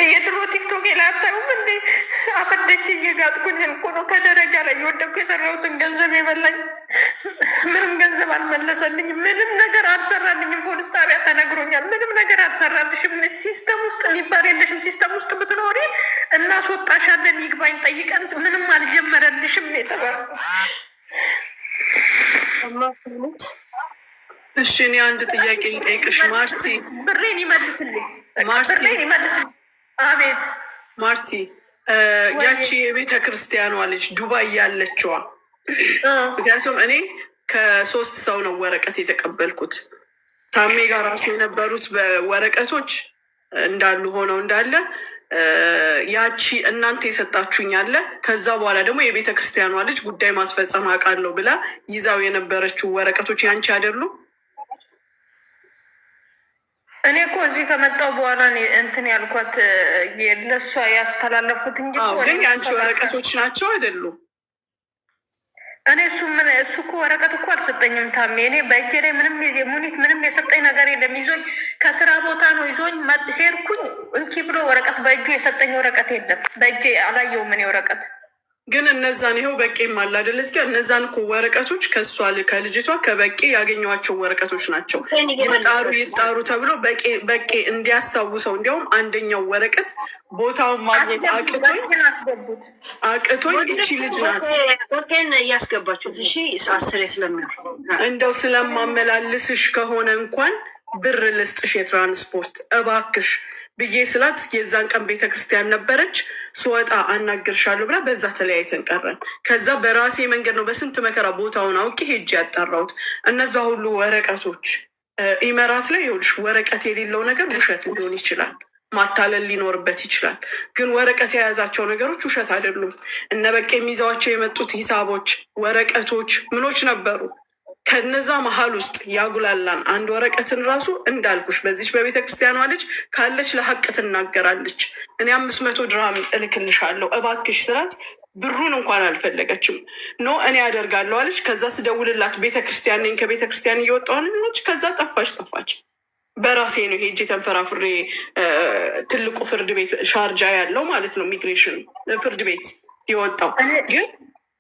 የድሮ ቲክቶክ ላይ አታዩም እንዴ? አፈደቼ እየጋጥኩኝ እኮ ነው ከደረጃ ላይ የወደኩ። የሰራሁትን ገንዘብ የበላኝ ምንም ገንዘብ አልመለሰልኝም። ምንም ነገር አልሰራልኝም። ፖሊስ ጣቢያ ተነግሮኛል። ምንም ነገር አልሰራልሽም፣ ሲስተም ውስጥ የሚባል የለሽም። ሲስተም ውስጥ ብትኖሪ እናስወጣሻለን፣ ይግባኝ ጠይቀን ምንም አልጀመረልሽም የተባለው። እሺ እኔ አንድ ጥያቄ ልጠይቅሽ ማርቲ። ብሬን ይመልስልኝ ማርቲ። አቤት ማርቲ፣ ያቺ የቤተ ክርስቲያኗ ልጅ ዱባይ ያለችዋ፣ ምክንያቱም እኔ ከ3 ሰው ነው ወረቀት የተቀበልኩት። ታሜ ጋር ራሱ የነበሩት በወረቀቶች እንዳሉ ሆነው እንዳለ ያቺ እናንተ የሰጣችሁኝ አለ። ከዛ በኋላ ደግሞ የቤተ ክርስቲያኗ ልጅ ጉዳይ ማስፈጸም አውቃለሁ ብላ ይዛው የነበረችው ወረቀቶች ያንቺ አይደሉ? እኔ እኮ እዚህ ከመጣሁ በኋላ እንትን ያልኳት ለእሷ ያስተላለፍኩት እንጂ ግን የአንቺ ወረቀቶች ናቸው አይደሉም? እኔ እሱ እኮ ወረቀት እኮ አልሰጠኝም ታሜ። እኔ በእጄ ላይ ሙኒት ምንም የሰጠኝ ነገር የለም። ይዞኝ ከስራ ቦታ ነው ይዞኝ ሄድኩኝ። እንኪ ብሎ ወረቀት በእጁ የሰጠኝ ወረቀት የለም። በእጄ አላየውም እኔ ወረቀት። ግን እነዛን ይኸው በቄም አለ አይደለ? እዚህ እነዛን እኮ ወረቀቶች ከእሷ ከልጅቷ ከበቄ ያገኘኋቸው ወረቀቶች ናቸው። ይጣሩ ተብሎ በቄ እንዲያስታውሰው፣ እንዲያውም አንደኛው ወረቀት ቦታውን ማግኘት አቅቶኝ እቺ ልጅ ናት እያስገባችሁት። እሺ 10 ስለሚሆን እንደው ስለማመላልስሽ ከሆነ እንኳን ብር ልስጥሽ የትራንስፖርት እባክሽ ብዬ ስላት የዛን ቀን ቤተክርስቲያን ነበረች። ስወጣ አናግርሻለሁ ብላ በዛ ተለያይተን ቀረን። ከዛ በራሴ መንገድ ነው በስንት መከራ ቦታውን አውቄ ሄጅ ያጣራሁት። እነዛ ሁሉ ወረቀቶች ኢመራት ላይ ይኸውልሽ፣ ወረቀት የሌለው ነገር ውሸት ሊሆን ይችላል። ማታለል ሊኖርበት ይችላል። ግን ወረቀት የያዛቸው ነገሮች ውሸት አይደሉም። እነ በቄ የሚይዘዋቸው የመጡት ሂሳቦች፣ ወረቀቶች፣ ምኖች ነበሩ። ከነዛ መሀል ውስጥ ያጉላላን አንድ ወረቀትን ራሱ እንዳልኩሽ በዚች በቤተ ክርስቲያኗ ልጅ ካለች ለሀቅ ትናገራለች። እኔ 500 ድርሃም እልክልሻለሁ እባክሽ ስራት ብሩን እንኳን አልፈለገችም። ኖ እኔ ያደርጋለሁ አለች። ከዛ ስደውልላት ቤተ ክርስቲያን ነኝ ከቤተ ክርስቲያን እየወጣሁልች ከዛ ጠፋች። በራሴ ነው ሄጄ ተንፈራፍሬ ትልቁ ፍርድ ቤት ሻርጃ ያለው ማለት ነው ኢሚግሬሽን ፍርድ ቤት የወጣው። ግን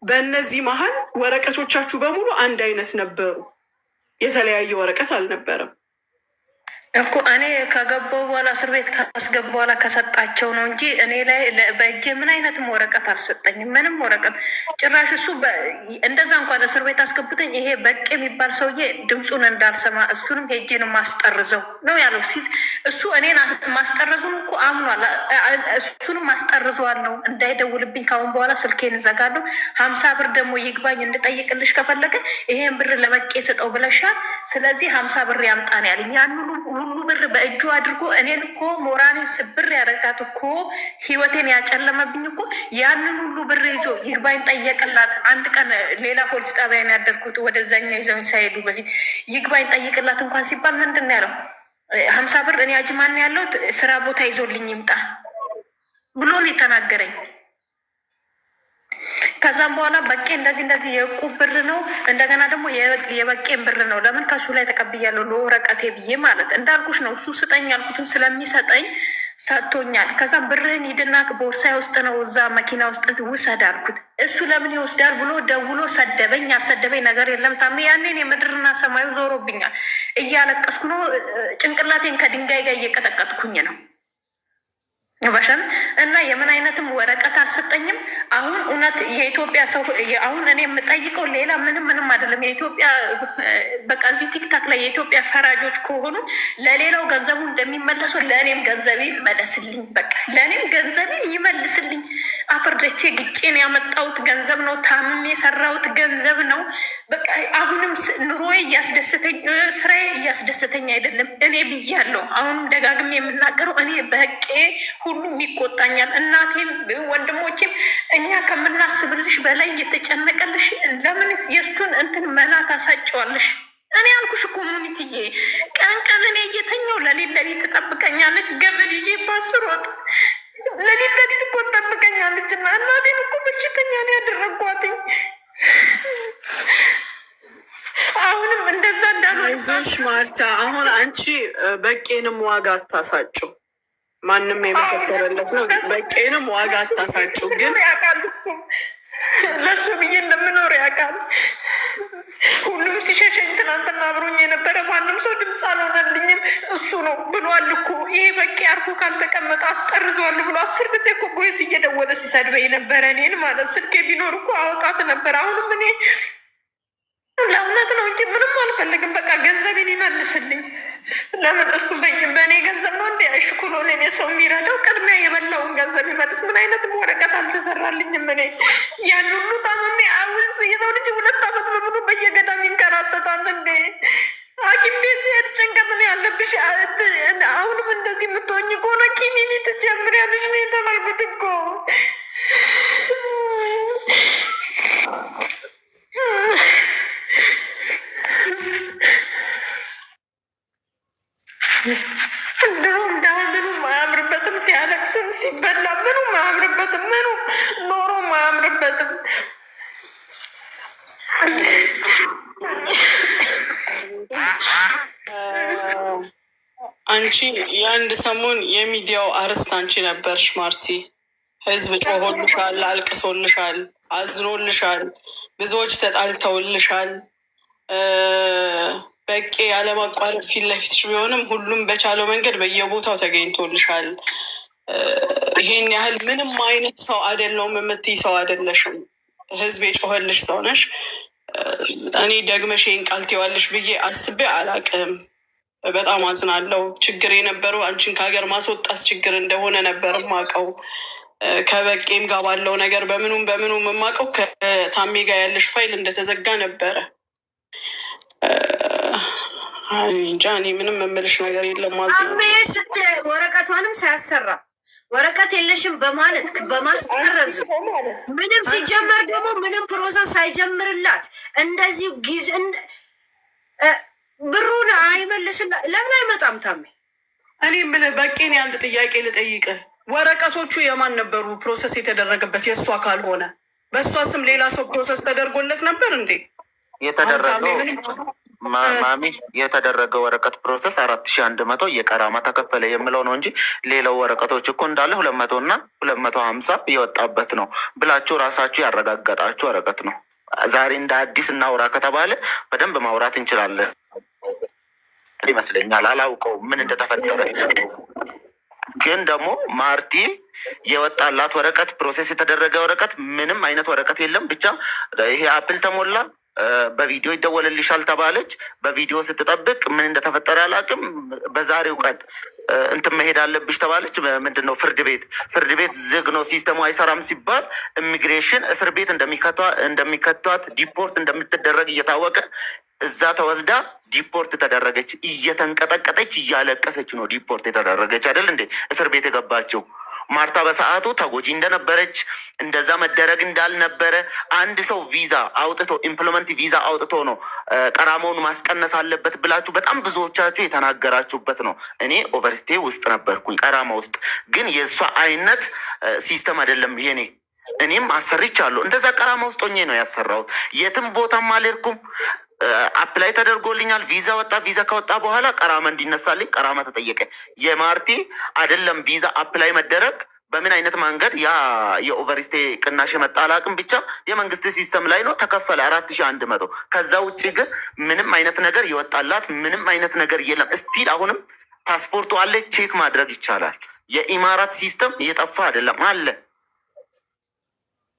በእነዚህ መሀል ወረቀቶቻችሁ በሙሉ አንድ አይነት ነበሩ። የተለያየ ወረቀት አልነበረም እኮ እኔ ከገባው በኋላ እስር ቤት ካስገባ በኋላ ከሰጣቸው ነው እንጂ እኔ ላይ በእጄ ምን አይነትም ወረቀት አልሰጠኝም። ምንም ወረቀት ጭራሽ እሱ እንደዛ እንኳን እስር ቤት አስገብተኝ ይሄ በቄ የሚባል ሰውዬ ድምፁን እንዳልሰማ እሱንም ሄጄ ነው ማስጠርዘው ነው ያለው። እሱ እኔን ማስጠረዙን እኮ አምኗል። እሱንም ማስጠርዘዋለሁ እንዳይደውልብኝ ካሁን በኋላ ስልኬን እዘጋለሁ። 50 ብር ደግሞ ይግባኝ እንድጠይቅልሽ ከፈለገ ይሄን ብር ለበቄ ስጠው ብለሻል። ስለዚህ 50 ብር ያምጣን ያለኝ ያን ሁሉ ብር በእጁ አድርጎ እኔን እኮ ሞራኔን ስብር ያደረጋት እኮ ህይወቴን ያጨለመብኝ እኮ ያንን ሁሉ ብር ይዞ ይግባኝ ጠየቅላት። አንድ ቀን ሌላ ፖሊስ ጣቢያ ነው ያደርኩት ወደዛኛው ይዘውኝ ሳይሄዱ በፊት ይግባኝ ጠይቅላት እንኳን ሲባል ምንድን ነው ያለው? 50 ብር እኔ አጅማን ያለው ስራ ቦታ ይዞልኝ ይምጣ ብሎ ነው የተናገረኝ። ከዛም በኋላ በቄ እንደዚህ የዕቁብ ብር ነው እንደገና ደግሞ የበቄን ብር ነው። ለምን ከሱ ላይ ተቀብያለሁ ለወረቀቴ ብዬ ማለት እንዳልኩሽ ነው። እሱ ስጠኝ ያልኩትን ስለሚሰጠኝ ሰጥቶኛል። ከዛም ብርህን ሂድና ቦርሳዬ ውስጥ ነው እዛ መኪና ውስጥ ውሰድ አልኩት። እሱ ለምን ይወስዳል ብሎ ደውሎ ሰደበኝ። ያልሰደበኝ ነገር የለም ታሜ። ያኔን የምድርና ሰማዩ ዞሮብኛል። እያለቀስኩ ነው። ጭንቅላቴን ከድንጋይ ጋር እየቀጠቀጥኩኝ ነው ባሻን እና የምን አይነትም ወረቀት አልሰጠኝም። አሁን እውነት የኢትዮጵያ ሰው አሁን እኔ የምጠይቀው ሌላ ምንም አይደለም። የኢትዮጵያ በቃ እዚህ ቲክታክ ላይ የኢትዮጵያ ፈራጆች ከሆኑ ለሌላው ገንዘቡ እንደሚመለሰው ለእኔም ገንዘቤ ይመለስልኝ። በቃ ለእኔም ገንዘቤ ይመልስልኝ። አፍርደቼ ግጬን ያመጣሁት ገንዘብ ነው። ታምሜ የሰራሁት ገንዘብ ነው። በቃ አሁንም ኑሮዬ እያስደስተኝ ስራዬ እያስደስተኝ አይደለም። እኔ ብያለሁ። አሁንም ደጋግሜ የምናገረው እኔ በቄ ሁሉም ይቆጣኛል። እናቴም ወንድሞቼም እኛ ከምናስብልሽ በላይ እየተጨነቀልሽ ለምን የእሱን እንትን መና ታሳጨዋለሽ? እኔ አልኩሽ እኮ ሙኒትዬ ቀን እኔ እየተኛው ለሊት ትጠብቀኛለች። ገመድ ይዤ ባስሮጥ ለሊት እኮ ትጠብቀኛለች። እና እናቴን እኮ በሽተኛ ነው ያደረጓትኝ። አሁንም እንደዛ እንዳልሽ ማርታ፣ አሁን አንቺ በቄንም ዋጋ አታሳጭው። ማንም የመሰከረለት ነው። በቄንም ዋጋ አታሳጭው። ግን ለሱ ብዬ እንደምኖር ያውቃል። ሁሉም ሲሸሸኝ ትናንትና አብሮኝ የነበረ ማንም ሰው ድምፅ አልሆነልኝም። እሱ ነው ብሏል እኮ ይሄ በቄ አርፎ ካልተቀመጠ አስጠርዘዋል ብሎ 10 ጊዜ እኮ ቦይስ እየደወለ ሲሰድበኝ ነበረ። እኔን ማለት ስልኬ ቢኖር እኮ አውጣት ነበር። አሁንም እኔ ለእውነት ነው እንጂ ምንም አልፈልግም። በቃ ገንዘቤን ይመልስልኝ። ለምን እሱ በእኔ ገንዘብ ነው እንዲ ሽኩሎን እኔ ሰው የሚረዳው? ቅድሚያ የበላውን ገንዘብ ይመልስ። ምን አይነትም ወረቀት አልተሰራልኝም። እኔ ያን ሁሉ ታመሜ አውዝ የሰው ልጅ 2 ዓመት በሙሉ በየገዳም ይንከራተታል እንዴ? ሐኪም ቤት ሲሄድ ጭንቀት ነው ያለብሽ። አሁንም እንደዚህ የምትሆኝ ከሆነ ኪኒኒ ትጀምሪያለሽ ነው የተባልኩት እኮ። ድሮም ዳሁ ምኑም አያምርበትም። ሲያለቅስም ሲበላ ምኑም አያምርበትም። ምኑ ኖሮም አያምርበትም። አንቺ የአንድ ሰሞን የሚዲያው አርዕስት አንቺ ነበርሽ ማርቲ። ህዝብ ጮሆልሻል፣ አልቅሶልሻል፣ አዝኖልሻል፣ ብዙዎች ተጣልተውልሻል። በቄ ያለማቋረጥ ፊት ለፊትሽ ቢሆንም ሁሉም በቻለው መንገድ በየቦታው ተገኝቶልሻል። ይሄን ያህል ምንም አይነት ሰው አይደለውም የምትይ ሰው አይደለሽም። ህዝብ የጮኸልሽ ሰው ነሽ። እኔ ደግመሽ ይሄን ቃል ትይዋለሽ ብዬ አስቤ አላቅም። በጣም አዝናለሁ። ችግር የነበረው አንቺን ከሀገር ማስወጣት ችግር እንደሆነ ነበር የማውቀው። ከበቄም ጋር ባለው ነገር በምኑም የማውቀው ከታሜ ጋር ያለሽ ፋይል እንደተዘጋ ነበረ። እንጃ እኔ ምንም የምልሽ ነገር የለም። ወረቀቷንም ሳያሰራ ወረቀት የለሽም በማለት በማስጠረዝ ምንም ሲጀመር ደግሞ ምንም ፕሮሰስ ሳይጀምርላት እንደዚህ ጊዜ ብሩን አይመልስላ ለምን አይመጣም? ታሜ እኔ የምልህ በቄን አንድ ጥያቄ ልጠይቅህ። ወረቀቶቹ የማን ነበሩ? ፕሮሰስ የተደረገበት የእሷ ካልሆነ በእሷ ስም ሌላ ሰው ፕሮሰስ ተደርጎለት ነበር እንዴ? የተደረገው ማሚ የተደረገው ወረቀት ፕሮሰስ 4100 የቀራማ ተከፈለ የምለው ነው እንጂ ሌላው ወረቀቶች እኮ እንዳለ 200 እና 250 የወጣበት ነው ብላችሁ ራሳችሁ ያረጋገጣችሁ ወረቀት ነው። ዛሬ እንደ አዲስ እናውራ ከተባለ በደንብ ማውራት እንችላለን ይመስለኛል። አላውቀውም ምን እንደተፈጠረ። ግን ደግሞ ማርቲ የወጣላት ወረቀት ፕሮሴስ የተደረገ ወረቀት ምንም አይነት ወረቀት የለም። ብቻ ይሄ አፕል ተሞላ፣ በቪዲዮ ይደወልልሻል ተባለች። በቪዲዮ ስትጠብቅ ምን እንደተፈጠረ አላውቅም። በዛሬው ቀን እንትን መሄድ አለብሽ ተባለች። ምንድን ነው ፍርድ ቤት ዝግ ነው ሲስተሙ አይሰራም ሲባል ኢሚግሬሽን እስር ቤት እንደሚከቷት ዲፖርት እንደምትደረግ እየታወቀ እዛ ተወስዳ ዲፖርት ተደረገች። እየተንቀጠቀጠች እያለቀሰች ነው ዲፖርት የተደረገች አይደል እንዴ እስር ቤት የገባችው። ማርታ በሰዓቱ ተጎጂ እንደነበረች እንደዛ መደረግ እንዳልነበረ አንድ ሰው ቪዛ አውጥቶ ኢምፕሎይመንት ቪዛ አውጥቶ ነው ቀራማውን ማስቀነስ አለበት ብላችሁ በጣም ብዙዎቻችሁ የተናገራችሁበት ነው። እኔ ኦቨርስቴ ውስጥ ነበርኩኝ ቀራማ ውስጥ። ግን የእሷ አይነት ሲስተም አይደለም የኔ። እኔም አሰሪቻለሁ እንደዛ ቀራማ ውስጥ ሆኜ ነው ያሰራሁት። የትም ቦታም አልሄድኩም። አፕላይ ተደርጎልኛል። ቪዛ ወጣ። ቪዛ ከወጣ በኋላ ቀራማ እንዲነሳልኝ ቀራማ ተጠየቀ። የማርቲ አይደለም ቪዛ አፕላይ መደረግ በምን አይነት መንገድ ያ የኦቨርስቴ ቅናሽ የመጣ አላውቅም። ብቻ የመንግስት ሲስተም ላይ ነው ተከፈለ 4100። ከዛ ውጭ ግን ምንም አይነት ነገር ይወጣላት ምንም አይነት ነገር የለም። እስቲል አሁንም ፓስፖርቱ አለ፣ ቼክ ማድረግ ይቻላል። የኢማራት ሲስተም እየጠፋ አይደለም አለ።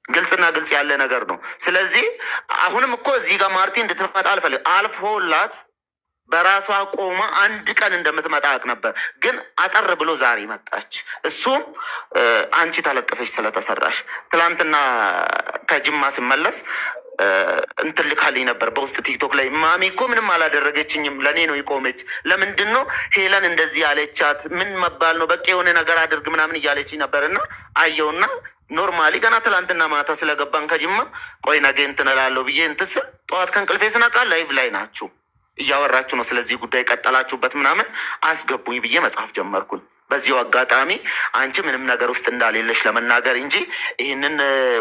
ግልጽና ግልጽ ያለ ነገር ነው። ስለዚህ አሁንም እኮ እዚህ ጋር ማርቲ እንድትመጣ አልፈልግ አልፎላት በራሷ ቆማ አንድ ቀን እንደምትመጣ አውቅ ነበር። ግን አጠር ብሎ ዛሬ መጣች። እሱም አንቺ ተለጥፈሽ ስለተሰራሽ። ትላንትና ከጅማ ስመለስ እንትን ልካልኝ ነበር በውስጥ ቲክቶክ ላይ። ማሚ እኮ ምንም አላደረገችኝም ለእኔ ነው የቆመች። ለምንድን ነው ሄለን እንደዚህ ያለቻት? ምን መባል ነው? በቃ የሆነ ነገር አድርግ ምናምን እያለችኝ ነበር እና አየውና ኖርማሊ ገና ትላንትና ማታ ስለገባን ከጅማ ቆይ ነገ እንትን እላለሁ ብዬ እንትን ስል ጠዋት ከእንቅልፌ ስነቃ ላይቭ ላይ ናችሁ እያወራችሁ ነው ስለዚህ ጉዳይ ቀጠላችሁበት ምናምን አስገቡኝ ብዬ መጽሐፍ ጀመርኩኝ። በዚሁ አጋጣሚ አንቺ ምንም ነገር ውስጥ እንዳሌለሽ ለመናገር እንጂ ይህንን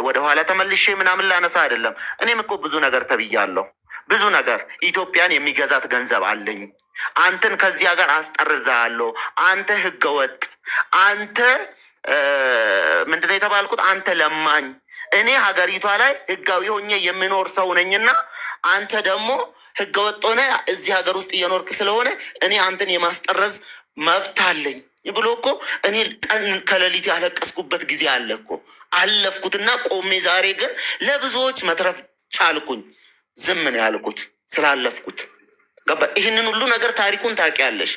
ወደኋላ ተመልሼ ምናምን ላነሳ አይደለም። እኔም እኮ ብዙ ነገር ተብያለሁ። ብዙ ነገር ኢትዮጵያን የሚገዛት ገንዘብ አለኝ። አንተን ከዚህ ሀገር አስጠርዛለሁ። አንተ ህገወጥ፣ አንተ ምንድነው የተባልኩት? አንተ ለማኝ። እኔ ሀገሪቷ ላይ ህጋዊ ሆኜ የምኖር ሰው ነኝና አንተ ደግሞ ህገወጥ ሆነ እዚህ ሀገር ውስጥ እየኖርክ ስለሆነ እኔ አንተን የማስጠረዝ መብት አለኝ ብሎ እኮ እኔ ቀን ከሌሊት ያለቀስኩበት ጊዜ አለ እኮ። አለፍኩትና ቆሜ ዛሬ ግን ለብዙዎች መትረፍ ቻልኩኝ። ዝም ነው ያልኩት ስላለፍኩት። ገባ? ይህንን ሁሉ ነገር ታሪኩን ታውቂያለሽ።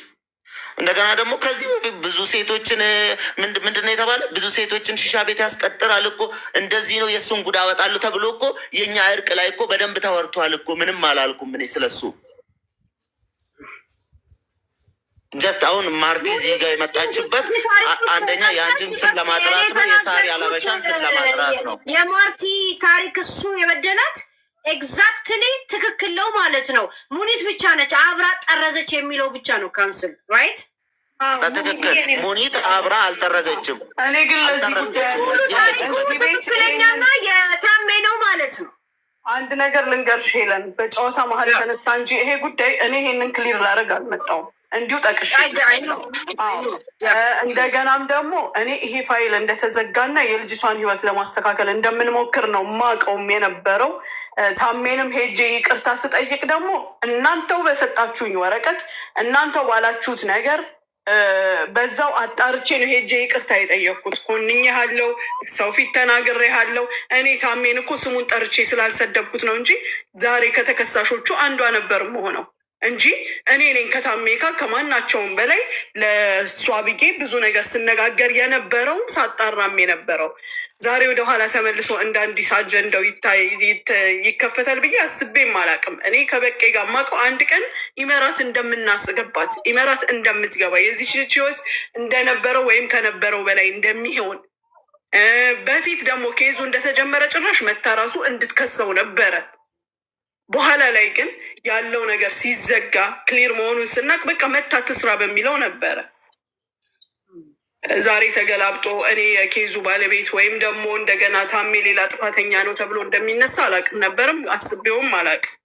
እንደገና ደግሞ ከዚህ በፊት ብዙ ሴቶችን ምንድን ነው የተባለ? ብዙ ሴቶችን ሺሻ ቤት ያስቀጥራል እኮ። እንደዚህ ነው የእሱን ጉድ አወጣሉ ተብሎ እኮ የእኛ እርቅ ላይ እኮ በደንብ ተወርቷል እኮ። ምንም አላልኩም እኔ ስለሱ። ጀስት አሁን ማርቲ እዚህ ጋር የመጣችበት አንደኛ የአንቺን ስም ለማጥራት ነው፣ የሳሪ አለበሻን ስም ለማጥራት ነው። የማርቲ ታሪክ እሱ የበደላት ኤግዛክትሊ ትክክል ነው ማለት ነው። ሙኒት ብቻ ነች አብራ ጠረዘች የሚለው ብቻ ነው ካንስል ራይት። በትክክል ሙኒት አብራ አልጠረዘችም። እኔ ግን ትክክለኛና የታሜ ነው ማለት ነው። አንድ ነገር ልንገርሽ ሄለን፣ በጨዋታ መሀል ተነሳ እንጂ ይሄ ጉዳይ እኔ ይሄንን ክሊር ላደርግ አልመጣሁም። እንዲሁ ጠቅሽ እንደገናም ደግሞ እኔ ይሄ ፋይል እንደተዘጋና የልጅቷን ሕይወት ለማስተካከል እንደምንሞክር ነው ማቀውም የነበረው። ታሜንም ሄጄ ይቅርታ ስጠይቅ ደግሞ እናንተው በሰጣችሁኝ ወረቀት እናንተው ባላችሁት ነገር በዛው አጣርቼ ነው ሄጄ ይቅርታ የጠየቅኩት። ኮንኝ ያለው ሰው ፊት ተናግሬ ያለው እኔ ታሜን እኮ ስሙን ጠርቼ ስላልሰደብኩት ነው እንጂ ዛሬ ከተከሳሾቹ አንዷ ነበር መሆነው። እንጂ እኔ ነኝ ከታሜ ጋር ከማናቸውም በላይ ለእሷ ብዬ ብዙ ነገር ስነጋገር የነበረው ሳጣራም የነበረው። ዛሬ ወደኋላ ተመልሶ እንደ አዲስ አጀንዳው ይከፈታል ብዬ አስቤም አላቅም። እኔ ከበቄ ጋር ማውቀው አንድ ቀን ኢመራት እንደምናስገባት ኢመራት እንደምትገባ የዚች ልጅ ህይወት እንደነበረው ወይም ከነበረው በላይ እንደሚሆን በፊት ደግሞ ኬዙ እንደተጀመረ ጭራሽ መታ ራሱ እንድትከሰው ነበረ። በኋላ ላይ ግን ያለው ነገር ሲዘጋ ክሊር መሆኑን ስናቅ በቃ መታ ትስራ በሚለው ነበረ። ዛሬ ተገላብጦ እኔ የኬዙ ባለቤት ወይም ደግሞ እንደገና ታሜ ሌላ ጥፋተኛ ነው ተብሎ እንደሚነሳ አላቅም ነበርም አስቤውም አላቅም።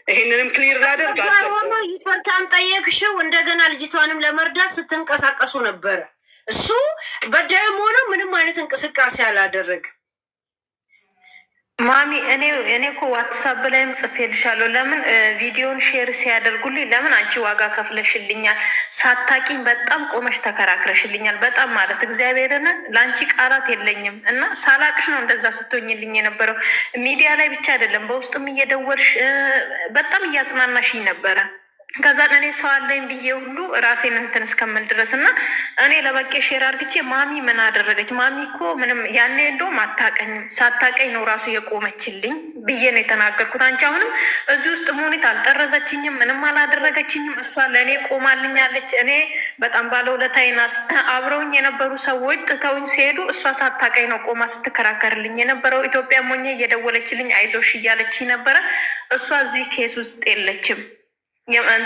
ይሄንንም ክሊር ላደርግ ይፈርታም ጠየቅሽው። እንደገና ልጅቷንም ለመርዳት ስትንቀሳቀሱ ነበረ። እሱ በዳይም ሆነ ምንም አይነት እንቅስቃሴ አላደረግም። ማሚ እኔ እኮ ዋትሳፕ ላይም ጽፌልሻለሁ። ለምን ቪዲዮን ሼር ሲያደርጉልኝ ለምን አንቺ ዋጋ ከፍለሽልኛል፣ ሳታቂኝ በጣም ቆመሽ ተከራክረሽልኛል። በጣም ማለት እግዚአብሔርን ለአንቺ ቃላት የለኝም። እና ሳላቅሽ ነው እንደዛ ስትሆኝልኝ የነበረው። ሚዲያ ላይ ብቻ አይደለም በውስጥም እየደወልሽ በጣም እያጽናናሽኝ ነበረ። ከዛ እኔ ሰው አለኝ ብዬ ሁሉ ራሴን እንትን እስከምል ድረስ እና እኔ ለበቄ ሼር አርግቼ ማሚ ምን አደረገች? ማሚ እኮ ምንም ያኔ እንደውም አታቀኝም፣ ሳታቀኝ ነው ራሱ የቆመችልኝ ብዬ ነው የተናገርኩት። አንቺ አሁንም እዚህ ውስጥ ሙኒት አልጠረዘችኝም፣ ምንም አላደረገችኝም። እሷ ለእኔ ቆማልኛለች። እኔ በጣም ባለውለታዬ ናት። አብረውኝ የነበሩ ሰዎች ጥተውኝ ሲሄዱ እሷ ሳታቀኝ ነው ቆማ ስትከራከርልኝ የነበረው። ኢትዮጵያ ሞኜ እየደወለችልኝ አይዞሽ እያለችኝ ነበረ። እሷ እዚህ ኬስ ውስጥ የለችም።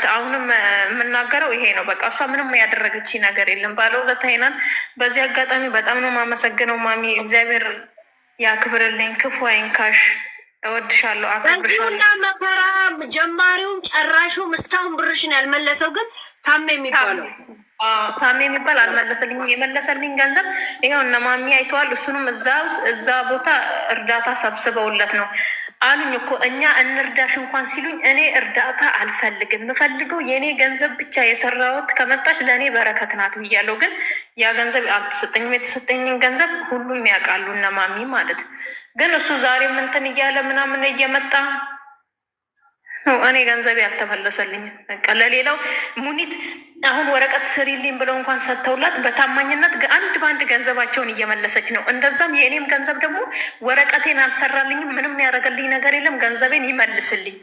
አሁንም የምናገረው ይሄ ነው። በቃ እሷ ምንም ያደረገች ነገር የለም። ባለውለታዬ ናት። በዚህ አጋጣሚ በጣም ነው የማመሰግነው ማሚ። እግዚአብሔር ያክብርልኝ፣ ክፉ አይንካሽ። እወድሻለሁ፣ አክብርሻለሁ። መከራ ጀማሪውም ጨራሹም እስካሁን ብርሽን ያልመለሰው ግን ታሜ የሚባለው ታሜ የሚባል አልመለሰልኝም። የመለሰልኝ ገንዘብ ይኸው እነ ማሚ አይተዋል። እሱንም እዛ ቦታ እርዳታ ሰብስበውለት ነው አሉኝ እኮ እኛ እንርዳሽ እንኳን ሲሉኝ እኔ እርዳታ አልፈልግም፣ የምፈልገው የእኔ ገንዘብ ብቻ የሰራሁት ከመጣች ለእኔ በረከት ናት ብያለሁ። ግን ያ ገንዘብ አልተሰጠኝም። የተሰጠኝን ገንዘብ ሁሉም ያውቃሉ እነ ማሚ ማለት። ግን እሱ ዛሬም እንትን እያለ ምናምን እየመጣ እኔ ገንዘብ ያልተመለሰልኝ በቃ ለሌላው ሙኒት አሁን ወረቀት ስሪልኝ ብለው እንኳን ሰጥተውላት በታማኝነት አንድ በአንድ ገንዘባቸውን እየመለሰች ነው። እንደዛም የእኔም ገንዘብ ደግሞ ወረቀቴን አልሰራልኝም፣ ምንም ያደረገልኝ ነገር የለም። ገንዘቤን ይመልስልኝ።